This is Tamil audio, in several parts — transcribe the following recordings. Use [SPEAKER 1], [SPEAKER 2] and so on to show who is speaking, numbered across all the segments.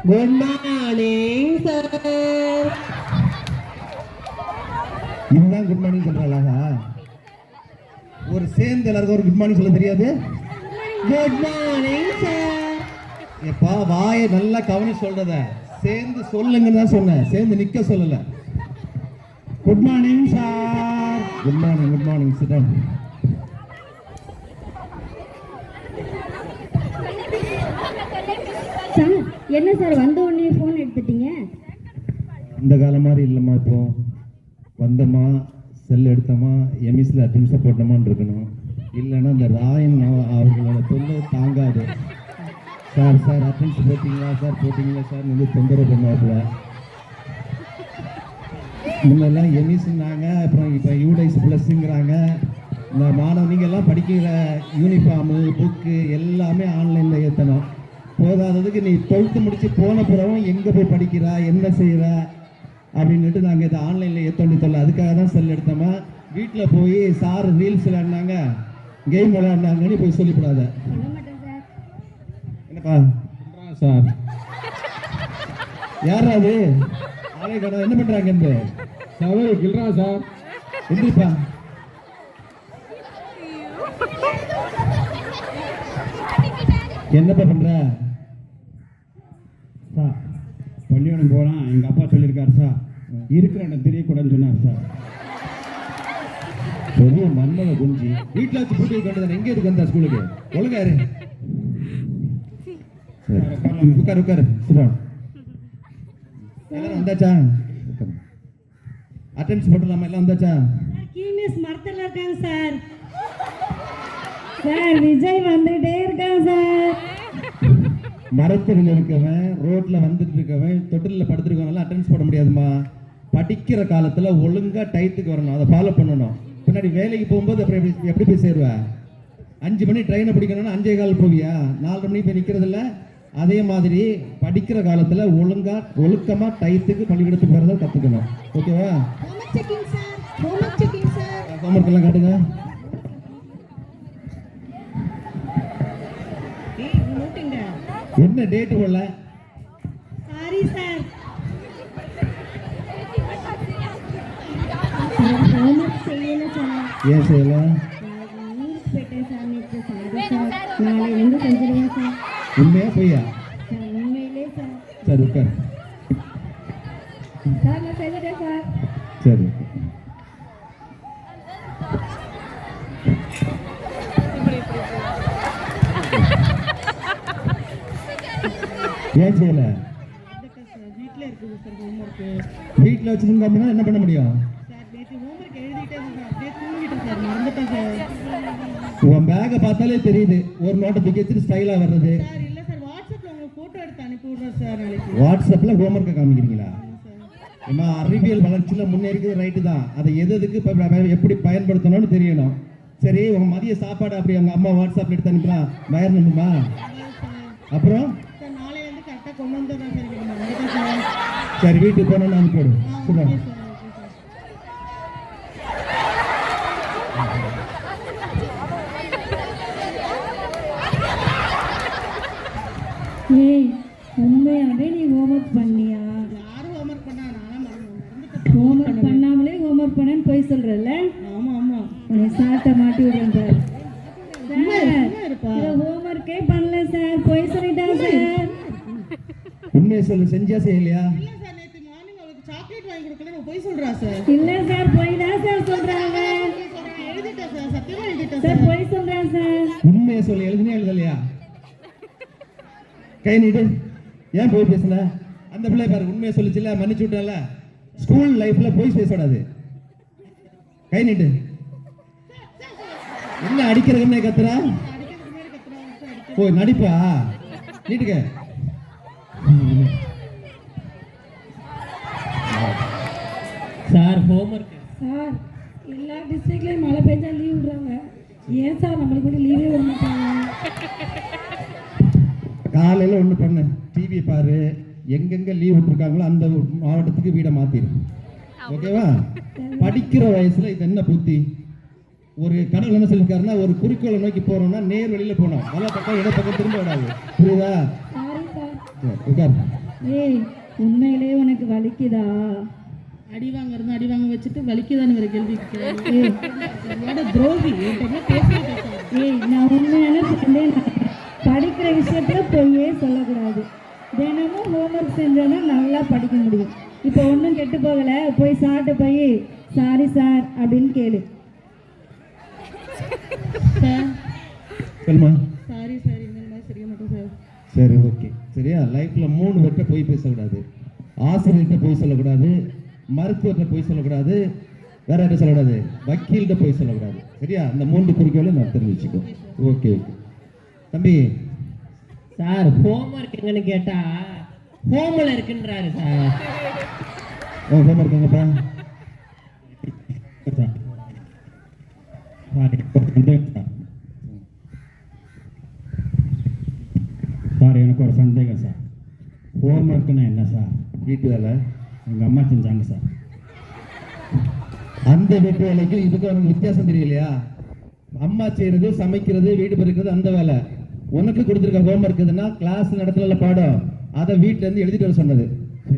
[SPEAKER 1] Good morning sir.
[SPEAKER 2] இதுதான் குட் மார்னிங் சொல்றாளா? ஒரு சேர்ந்து எல்லாருக்கும் ஒரு குட் மார்னிங் சொல்ல தெரியாது.
[SPEAKER 1] Good morning sir.
[SPEAKER 2] எப்பா வாயை நல்லா கவனிச்சு சொல்றத சேர்ந்து சொல்லுங்கன்னு தான் சொன்னேன், சேர்ந்து நிக்க சொல்லல. Good morning sir. Good morning, good morning. Sit down.
[SPEAKER 3] Sir என்ன சார் வந்த உடனே ஃபோன் எடுத்துட்டீங்க?
[SPEAKER 2] அந்த காலம் மாதிரி இல்லைம்மா. இப்போ வந்தோமா, செல் எடுத்தோமா, எமிஸில் அட்டென்ஷன் போட்டோமான்னு இருக்கணும். இல்லைன்னா இந்த ராயன் அவர்களோட தொல்லை தாங்காது. சார் சார் அட்டென்ஷன் போட்டிங்களா சார், போட்டிங்களா சார் வந்து தொந்தரவு பண்ணுவாப்புல. முன்னெல்லாம் எமிஸ்னாங்க, அப்புறம் இப்போ யூடைஸ் ப்ளஸ்ஸுங்கிறாங்க. இந்த மாணவனிங்கெல்லாம் படிக்கிற யூனிஃபார்மு, புக்கு எல்லாமே ஆன்லைனில் ஏற்றணும். போதாததுக்கு நீ 12th முடிச்சு போன பிறகும் எங்கே போய் படிக்கிறா, என்ன செய்கிற அப்படின்ட்டு நாங்கள் இதை ஆன்லைனில் ஏற்றோன்னு சொல்ல. அதுக்காக தான் செல் எடுத்தோமா. வீட்டில் போய் சார் ரீல்ஸ் விளையாடினாங்க, கேம் விளையாடினாங்கன்னு போய் சொல்லிவிடாத. என்னப்பா சார், யாரா அது ஆலை கடை என்ன பண்ணுறாங்க? இந்த சவரி கில்றா சார், எந்திரிப்பா. என்னப்பா பண்ற? சார் பள்ளியோடம் போகிறான், எங்கள் அப்பா சொல்லியிருக்காரு சார், இருக்கிற இடம் தெரியக்கூடாதுன்னு சொன்னார் சார். பெரிய மன்மத குஞ்சு வீட்டில் வச்சு பூட்டி கொண்டு எங்கே இருக்கு வந்தா ஸ்கூலுக்கு? ஒழுங்கா இரு. உட்காரு உட்காரு. எல்லாம் வந்தாச்சா? அட்டென்ஸ் போட்டுலாமா? எல்லாம் வந்தாச்சா?
[SPEAKER 3] கீமிஸ் மரத்தில் இருக்காங்க சார். சார் விஜய் வந்துட்டே இருக்காங்க சார்.
[SPEAKER 2] மரத்தில் இருக்கவன், ரோட்ல வந்துட்டு இருக்கவன், தொட்டிலில் படுத்துருக்கவன் அட்டென்ஸ் போட முடியாதுமா. படிக்கிற காலத்துல ஒழுங்கா டயத்துக்கு வரணும், அதை ஃபாலோ பண்ணணும். பின்னாடி வேலைக்கு போகும்போது அப்புறம் எப்படி போய் சேருவ? 5 மணி ட்ரெயினை பிடிக்கணும்னா 5:15 போவியா? 4:30 மணி போய் நிற்கிறது இல்லை. அதே மாதிரி படிக்கிற காலத்துல ஒழுக்கமா டயத்துக்கு பள்ளிக்கூடத்துக்கு வரதை கற்றுக்கணும். ஓகேவா? ஹோம்ஒர்க் எல்லாம் காட்டுங்க. என்ன டேட் போடல?
[SPEAKER 3] Sorry sir.
[SPEAKER 2] ஏன் செய்யல?
[SPEAKER 3] நாளையிலேருந்து செஞ்சிருவேன் சார்.
[SPEAKER 2] உண்மையா பொய்யா?
[SPEAKER 3] உண்மையிலே சார்.
[SPEAKER 2] சரி உட்கார்.
[SPEAKER 3] சார் நான் செஞ்சுட்டேன் சார்.
[SPEAKER 2] சரி. ஏன் செய்யல? வீட்டில் வச்சுருந்தா என்ன பண்ண முடியும்? உன் பேக்கை பார்த்தாலே தெரியுது, ஒரு நோட்டை தூக்கி வச்சுட்டு ஸ்டைலாக வர்றது. வாட்ஸ்அப்பில் ஹோம்ஒர்க்கை காமிக்கிறீங்களா? ஏமா அறிவியல் வளர்ச்சியில் முன்னேறிக்கிறது ரைட்டு தான். அதை எதுக்கு எப்படி பயன்படுத்தணும்னு தெரியணும். சரி, உங்கள் மதிய சாப்பாடு அப்படி அவங்க அம்மா வாட்ஸ்அப்பில் எடுத்து அனுப்பலாம், வயர்ணுமா? அப்புறம் சரி, வீட்டுக்கு போனோன்னு அனுப்பிடு. சொல்லுங்க.
[SPEAKER 3] ஏய் உண்மையாவே நீ ஹோம்ஒர்க் பண்ணியா? ஹோம்ஒர்க் பண்ணாமலே ஹோம்ஒர்க் பண்ணேன்னு போய் சொல்றல? ஆமா ஆமா. உன்னை சாட்டை மாட்டி விடுறேன் பாரு. சார் ஹோம்ஒர்க்கே பண்ணல சார், போய் சொல்லிட்டா சார்.
[SPEAKER 2] உண்மையை சொல்லு, செஞ்சா செய்யலையா?
[SPEAKER 3] இல்ல சார், போய் தான் சார் சொல்றாங்க. சார் போய் சொல்றேன் சார்.
[SPEAKER 2] உண்மையை சொல்லு, எழுதுனே எழுதலையா? கை நீடு. ஏன் போய் பேசல? அந்த பிள்ளை பாரு, உண்மையை சொல்லிச்சுல, மன்னிச்சு விட்டல. ஸ்கூல் லைஃப்ல போய் பேசக்கூடாது. கை நீட்டு. என்ன அடிக்கிறதுன்னு கத்துற? ஓ நடிப்பா? நீட்டுக்க.
[SPEAKER 1] Sir homework.
[SPEAKER 3] சார் எல்லா டிஸ்ட்ரிக்ட்லயும் மழை பெஞ்சா லீவ் விடுறாங்க. ஏன் சார் நம்மளுக்கு கூட லீவே விட மாட்டாங்க?
[SPEAKER 2] காலையில் ஒன்று பண்ணு, டிவி பாரு, எங்கெங்கே லீவ் விட்டுருக்காங்களோ அந்த மாவட்டத்துக்கு வீடை மாற்றிடு. ஓகேவா? படிக்கிற வயசில் இது என்ன புத்தி? ஒரு கடவுள் என்ன சொல்லியிருக்காருன்னா, ஒரு குறிக்கோளை நோக்கி போகிறோம்னா நேர் வழியில் போனோம், வலை பக்கம் இடப்பக்கம் திரும்ப விடாது. புரியுதா? உட்கார்.
[SPEAKER 3] ஏய் உண்மையிலே உனக்கு வலிக்குதா?
[SPEAKER 4] அடி வாங்குறது அடி வாங்க வச்சுட்டு வலிக்குதான்னு வேற கேள்வி கேட்கிறேன்.
[SPEAKER 3] ஏய்
[SPEAKER 4] துரோகி என்கிட்ட பேசவே பேசாத.
[SPEAKER 3] ஏய் நான் உண்மையான ஃப்ரெண்டே. படிக்கிற விஷயத்துல பொய்யே சொல்லக்கூடாது. தினமும் ஹோம்ஒர்க் செஞ்சோன்னா நல்லா படிக்க முடியும். இப்போ ஒன்றும் கெட்டு போகலை, போய் சாப்பிட்டு போய் சாரி சார் அப்படின்னு கேளு.
[SPEAKER 4] சார்
[SPEAKER 2] சொல்லுமா.
[SPEAKER 4] சாரி சார், இந்த மாதிரி செய்ய மாட்டோம் சார்.
[SPEAKER 2] சரி ஓகே சரியா. லைஃப்ல 3 பேர்கிட்ட போய் பேசக்கூடாது. ஆசிரியர்கிட்ட போய் சொல்லக்கூடாது, மருத்துவர்கிட்ட போய் சொல்லக்கூடாது, வேற யார்கிட்ட சொல்லக்கூடாது, வக்கீல்கிட்ட போய் சொல்லக்கூடாது. சரியா? இந்த 3 குறிக்கோளை நான் தெரிஞ்சுக்கோ. ஓகே ஓகே தம்பி.
[SPEAKER 1] சார் ஹோம்ஒர்க் எங்கன்னு கேட்டா ஹோம்ல இருக்குன்றாரு சார்.
[SPEAKER 2] ஹோம்ஒர்க் எங்கப்பா?
[SPEAKER 5] சார் எனக்கு ஒரு சந்தேகம் சார். ஹோம்ஒர்க்குன்னா என்ன சார்?
[SPEAKER 2] வீட்டு வேலை
[SPEAKER 5] எங்கள் அம்மா செஞ்சாங்க சார்.
[SPEAKER 2] அந்த வீட்டு வேலைக்கும் இதுக்கும் உனக்கு வித்தியாசம் தெரியலையா? அம்மா செய்யறது, சமைக்கிறது, வீடு பெருக்கிறது அந்த வேலை. உனக்கு கொடுத்துருக்க ஹோம்ஒர்க் எதுனா கிளாஸ் நடத்தல பாடம், அதை வீட்டுல இருந்து எழுதிட்டு வர சொன்னது.
[SPEAKER 5] சரி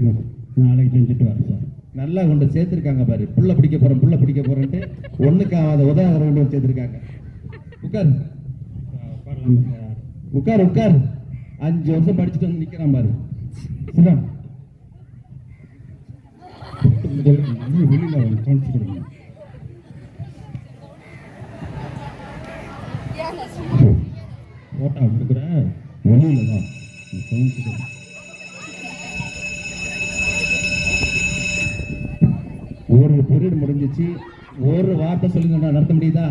[SPEAKER 5] நாளைக்கு செஞ்சுட்டு வரேன் சார்.
[SPEAKER 2] நல்லா கொண்டு சேர்த்துருக்காங்க பாரு. புள்ள பிடிக்க போறேன்ட்டு ஒண்ணுக்கு ஆகாத உதாரணம் கொண்டு சேர்த்துருக்காங்க. உட்கார் உட்கார் உட்கார். 5 வருஷம் படிச்சுட்டு வந்து நிக்கிறான் பாரு. சிதம்
[SPEAKER 5] வெளியில் கவனிச்சு கொடுங்க. ஓட்டா கொடுக்குற வெளியில் தான் கவனிச்சு கொடுங்க.
[SPEAKER 2] ஒரு பீரியட் முடிஞ்சிச்சு. ஒரு வார்த்தை சொல்லி நடத்த முடியுதா?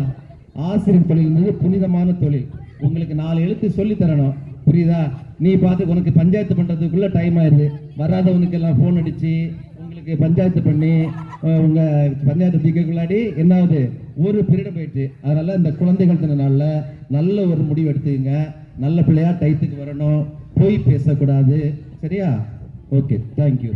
[SPEAKER 2] ஆசிரியர் தொழில் புனிதமான தொழில். உங்களுக்கு 4 எழுத்து சொல்லி தரணும், புரியுதா? நீ பார்த்து உனக்கு பஞ்சாயத்து பண்றதுக்குள்ள டைம் ஆயிடுது. வராதவனுக்கு எல்லாம் ஃபோன் அடிச்சு உங்களுக்கு பஞ்சாயத்து பண்ணி உங்க பஞ்சாயத்து தீர்க்கக்குள்ளாடி என்னாவது ஒரு பீரியட் போயிடுச்சு. அதனால இந்த குழந்தைகள் தின நாள்ல நல்ல ஒரு முடிவு எடுத்துக்கங்க. நல்ல பிள்ளையா டயத்துக்கு வரணும், போய் பேசக்கூடாது. சரியா? Okay thank you.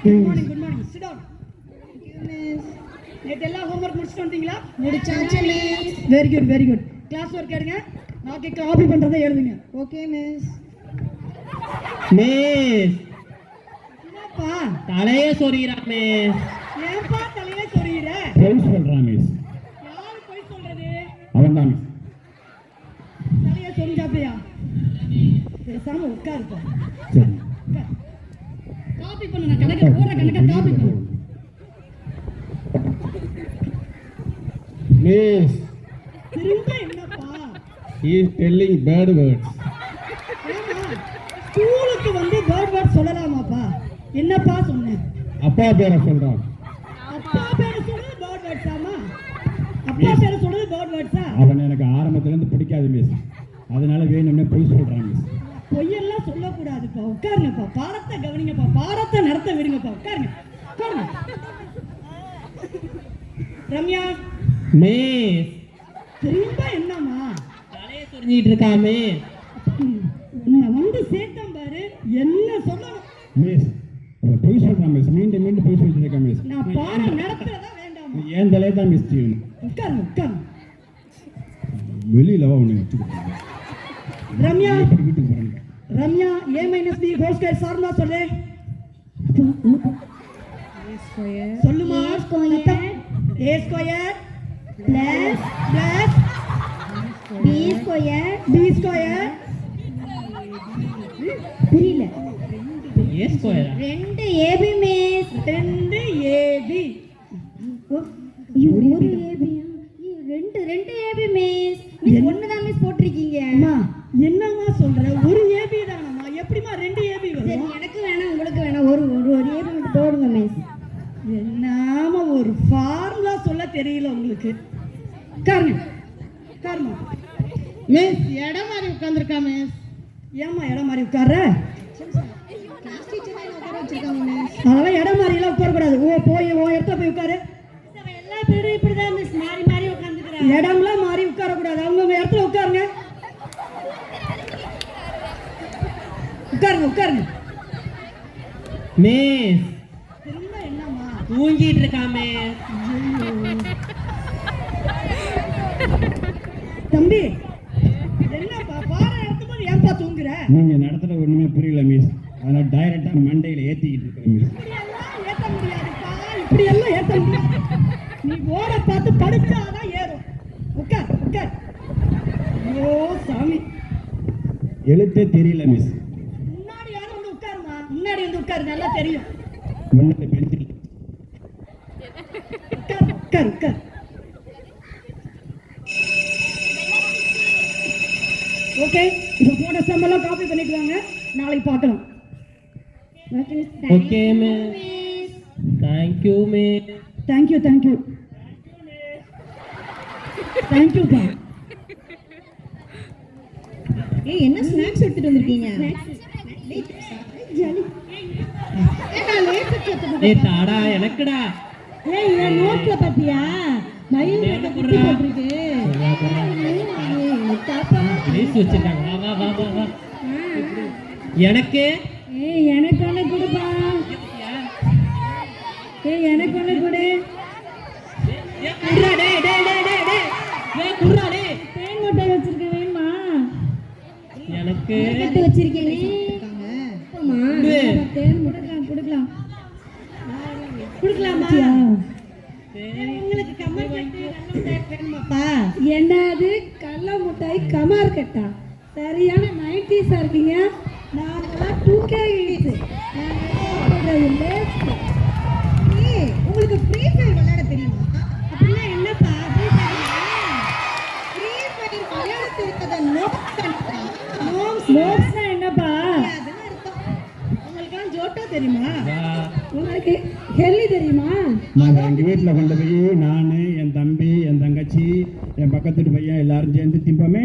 [SPEAKER 4] Good morning. Sit down. நேத்து எல்லாம் ஹோம்ஒர்க் முடிச்சிட்டு வந்தீங்களா?
[SPEAKER 6] முடிச்சாச்சு miss.
[SPEAKER 4] Very good. Class work எடுங்க. நாளைக்கு காப்பி பண்றதை எழுதுங்க.
[SPEAKER 6] Okay miss.
[SPEAKER 1] மிஸ்
[SPEAKER 4] என்னப்பா
[SPEAKER 1] தலைய சொறிகிறா மிஸ்.
[SPEAKER 4] ஏன்பா தலையில சொறியிற?
[SPEAKER 5] பொய் சொல்கிறான் மிஸ்.
[SPEAKER 4] யாரு போய் சொல்றது?
[SPEAKER 5] அவன் தான் மிஸ்.
[SPEAKER 4] தலைய சொரிஞ்சாப்பையா? பேசாம உட்காருப்பா.
[SPEAKER 5] சரி
[SPEAKER 4] காப்பி பண்ணு. நான் கணக்கு போற கணக்க காப்பி பண்ணு.
[SPEAKER 5] மிஸ்
[SPEAKER 4] திரும்ப என்னப்பா?
[SPEAKER 5] he is telling bad words.
[SPEAKER 4] ஏமா ஸ்கூலுக்கு வந்து வேர்ட் சொல்லலாமாப்பா? என்னப்பா சொன்னேன்?
[SPEAKER 5] அப்பா பேரை சொல்றான்.
[SPEAKER 4] அப்பா பேரை சொல்றது வேர்ட்ஸாமா? அப்பா பேரை சொல்றது வேர்ட்ஸா?
[SPEAKER 5] அவன் எனக்கு ஆரம்பத்துலேருந்து பிடிக்காது மிஸ். அதனால வேணும்னே பொய் சொல்கிறான் மிஸ்.
[SPEAKER 4] பொய்யெல்லாம் சொல்லக்கூடாதுப்பா. உட்காருங்கப்பா. பாடத்தை கவனிங்கப்பா. பாடத்தை நடத்த விடுங்கப்பா. உட்காருங்க. ரம்யா
[SPEAKER 1] மிஸ்
[SPEAKER 4] திரும்ப என்னம்மா?
[SPEAKER 1] தலைய சொரிஞ்சிட்டு இருக்காமே.
[SPEAKER 4] நான் வந்து சேர்த்தேன் பாரு. என்ன சொல்லணும்?
[SPEAKER 5] மிஸ் அவன் பொய் சொல்கிறான் மிஸ். மீண்டும் பொய் சொல்லிட்டு இருக்கான் மிஸ்.
[SPEAKER 4] நான் பாடம் நடத்துறதா வேண்டாமா?
[SPEAKER 5] ஏன் தலையை தான் மிஸ் செய்யணும்.
[SPEAKER 4] உட்காருங்க.
[SPEAKER 5] வெளியில் ஒன்று வச்சுக்கிட்டாங்க.
[SPEAKER 4] ரம்யா
[SPEAKER 5] வீட்டுக்கு போகிறாங்க.
[SPEAKER 4] Ramya a - b whole square formula சொல்லு. சொல்லுமா. a square plus b square
[SPEAKER 3] புரியல.
[SPEAKER 1] ஏ ஸ்கொயரா?
[SPEAKER 6] 2ab miss.
[SPEAKER 4] 2ab.
[SPEAKER 6] ஒரு ஏபியா? 2ab miss. மிஸ் ஒண்ணுதான் மிஸ் போட்டிருக்கீங்க.
[SPEAKER 4] அம்மா என்னம்மா சொல்ற? ஒரு ab தானம்மா. எப்படிமா 2ab
[SPEAKER 6] சரி
[SPEAKER 4] வரும்?
[SPEAKER 6] எனக்கு வேணாம் உங்களுக்கு வேணாம். ஒரு ஏபி மட்டும் போடுங்க மிஸ்.
[SPEAKER 4] என்னாம ஒரு ஃபார்முலா சொல்ல தெரியல உங்களுக்கு. காரணம் மிஸ் இடம் மாதிரி உட்கார்ந்துருக்கா மிஸ். ஏமா இடம் மாதிரி உட்கார்ற?
[SPEAKER 6] கிளாஸ் டீச்சர் உட்கார வச்சிருக்காங்க மிஸ்.
[SPEAKER 4] அதெல்லாம் இடம் மாதிரி எல்லாம் உட்கார கூடாது. போய் இடத்துல போய் உட்காரு.
[SPEAKER 6] எல்லா பேரும் இப்படிதான் மிஸ் மாறி மாறி உட்காந்துக்கிறாங்க.
[SPEAKER 4] இடம்லாம் மாறி உட்காரக்கூடாது. அவங்கவுங்க இடத்துல உட்காருங்க. உட்காருங்க உட்காருங்க.
[SPEAKER 1] மிஸ்
[SPEAKER 4] திரும்ப என்னம்மா?
[SPEAKER 1] தூங்கிட்டு இருக்கா மிஸ்.
[SPEAKER 4] தம்பி என்னப்பா பாடம் நடத்தும்போது ஏன்பா தூங்குற?
[SPEAKER 5] நீங்க நடத்துற ஒண்ணுமே புரியல மிஸ். அதனால டைரக்டா மண்டையில ஏத்திக்கிட்டு இருக்கேன் மிஸ்.
[SPEAKER 4] இப்படியெல்லாம் ஏத்த முடியாதுப்பா. இப்படியெல்லாம் ஏத்த முடியாது. நீ போர்டை பார்த்து படிச்சாதான் ஏறும். உட்கார் உட்கார். ஐயோ சாமி.
[SPEAKER 5] எழுத்தே தெரியல மிஸ்.
[SPEAKER 4] முன்னாடி யாரும் வந்து உட்காருமா. முன்னாடி வந்து உட்காரு. நல்லா தெரியும்.
[SPEAKER 5] முன்னாடி பென்சில்.
[SPEAKER 4] உட்கார் உட்கார் உட்கார். ஓகே, இப்போ போன சம்பளம் காப்பி பண்ணிட்டு வாங்க. நாளைக்கு பார்க்கலாம்.
[SPEAKER 1] Okay miss. Thank you miss.
[SPEAKER 4] Thank you thank you தேங்க்யூப்பா.
[SPEAKER 6] ஏய் என்ன ஸ்நாக்ஸ் எடுத்துட்டு வந்திருக்கீங்க? ஜாலி.
[SPEAKER 1] ஏய் தாடா எனக்குடா.
[SPEAKER 6] ஏய் என் நோட்ல பாத்தியா? மயில்
[SPEAKER 1] என்ன
[SPEAKER 6] குட்டி
[SPEAKER 1] போடுறா?
[SPEAKER 6] போட்டிருக்கு. தாப்பா.
[SPEAKER 1] ப்ளீஸ் வச்சிருக்காங்க. வா வா வா வா வா. எனக்கு
[SPEAKER 3] ஏய் எனக்கு ஒன்று கொடுப்பா. ஏய் எனக்கு ஒன்று கொடு.
[SPEAKER 1] குர்ரா டேய் டேய் டேய் டேய் டேய். ஏய் குர்ரா டேய்.
[SPEAKER 3] தேன் முட்டை வச்சிருக்கேன் வேணுமா?
[SPEAKER 1] எனக்கு
[SPEAKER 6] கட்டு வச்சிருக்கேனே.
[SPEAKER 1] குடு.
[SPEAKER 3] தேன் கொடுக்கலாம் கொடுக்கலாம்
[SPEAKER 6] குடுக்கலாமா?
[SPEAKER 3] பாத்தியா?
[SPEAKER 6] உங்களுக்கு கம்மல் கட்டு நல்ல வேணுமாப்பா?
[SPEAKER 3] என்னது கடல முட்டாய் கமார் கட்டா? சரியான 90s இருக்கீங்க. நாங்கெல்லாம் 2K கிட்ஸ்.
[SPEAKER 6] ஏய் உங்களுக்கு ஃப்ரீ ஃபயர் விளையாட தெரியுமா? அப்படின்னா என்னப்பா ஃப்ரீ ஃபயர் விளையாட தெரியாத நோட்ஸ் கண்டா?
[SPEAKER 3] நோட்ஸ்னா என்னப்பா?
[SPEAKER 6] அதுன்னு அர்த்தம். உங்களுக்குலாம் ஜோட்டோ தெரியுமா?
[SPEAKER 1] வா.
[SPEAKER 3] உங்களுக்கு ஹெல்லி தெரியுமா?
[SPEAKER 5] நாங்கள் எங்கள் வீட்டில் கொண்டு போய் நான், என் தம்பி, என் தங்கச்சி, என் பக்கத்து பையன் எல்லாரும் சேர்ந்து திம்பமே.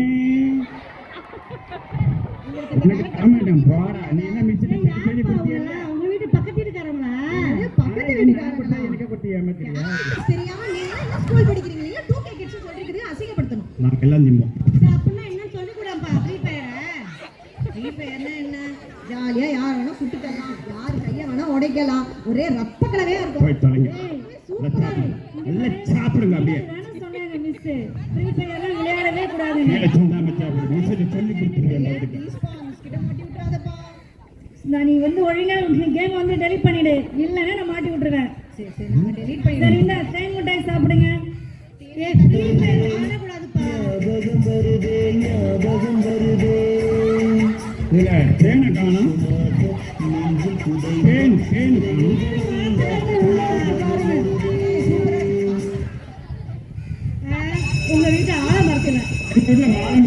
[SPEAKER 5] எனக்கு காமெடியம் போடா. நீ என்ன மிச்சம் கேள்வி கொடுத்தியல்ல?
[SPEAKER 6] உங்க வீட்டு பக்கத்து வீட்டுக்காரங்களா? பக்கத்து வீட்டுக்காரங்களா?
[SPEAKER 5] எனக்கு பற்றி ஏமாத்திரியா?
[SPEAKER 6] சரியா நீங்க என்ன ஸ்கூல் படிக்கிறீங்க? நீங்க 2K கிட்ஸ் சொல்லிருக்குது அசிங்கப்படுத்தணும்.
[SPEAKER 5] நாங்கள் எல்லாம் திம்போம்.
[SPEAKER 6] அப்படின்னா என்ன சொல்லி கூடப்பா ஃப்ரீ ஃபயர்னா என்ன? ஜாலியா யார் வேணா சுட்டு தரலாம், யார் கைய வேணா உடைக்கலாம், ஒரே ரப்ப கலவையா இருக்கும்.
[SPEAKER 5] போய் தொலைங்க. நல்லா சாப்பிடுங்க அப்படியே.
[SPEAKER 3] தானே சொன்னாங்க மிஸ் ஃப்ரீ ஃபயர்லாம் விளையாடவே கூடாதுன்னு.
[SPEAKER 5] மேலே சொன்னா மச்சா ஒரு மெசேஜ் சொல்லி கொடுத்துருக்கேன் பாத்துக்க.
[SPEAKER 6] மிஸ் கிட்ட மாட்டி விட்டுறாதப்பா.
[SPEAKER 3] நான் நீ வந்து ஒழுங்கா கேம் வந்து டெலீட் பண்ணிடு. இல்லைன்னா நான் மாட்டி விட்டுருவேன்.
[SPEAKER 6] சரி சரி நாங்க டெலீட் பண்ணி.
[SPEAKER 3] சரி இந்த தேன் முட்டாய் சாப்பிடுங்க.
[SPEAKER 6] ஏய் ஃப்ரீ ஃபயர் விளையாட கூடாதுப்பா.
[SPEAKER 5] இல்ல தேனை காணும். தேன் தேன் காணும்.
[SPEAKER 3] உங்க வீட்டு ஆழ மறக்கல.
[SPEAKER 5] இதுக்குள்ள வாழை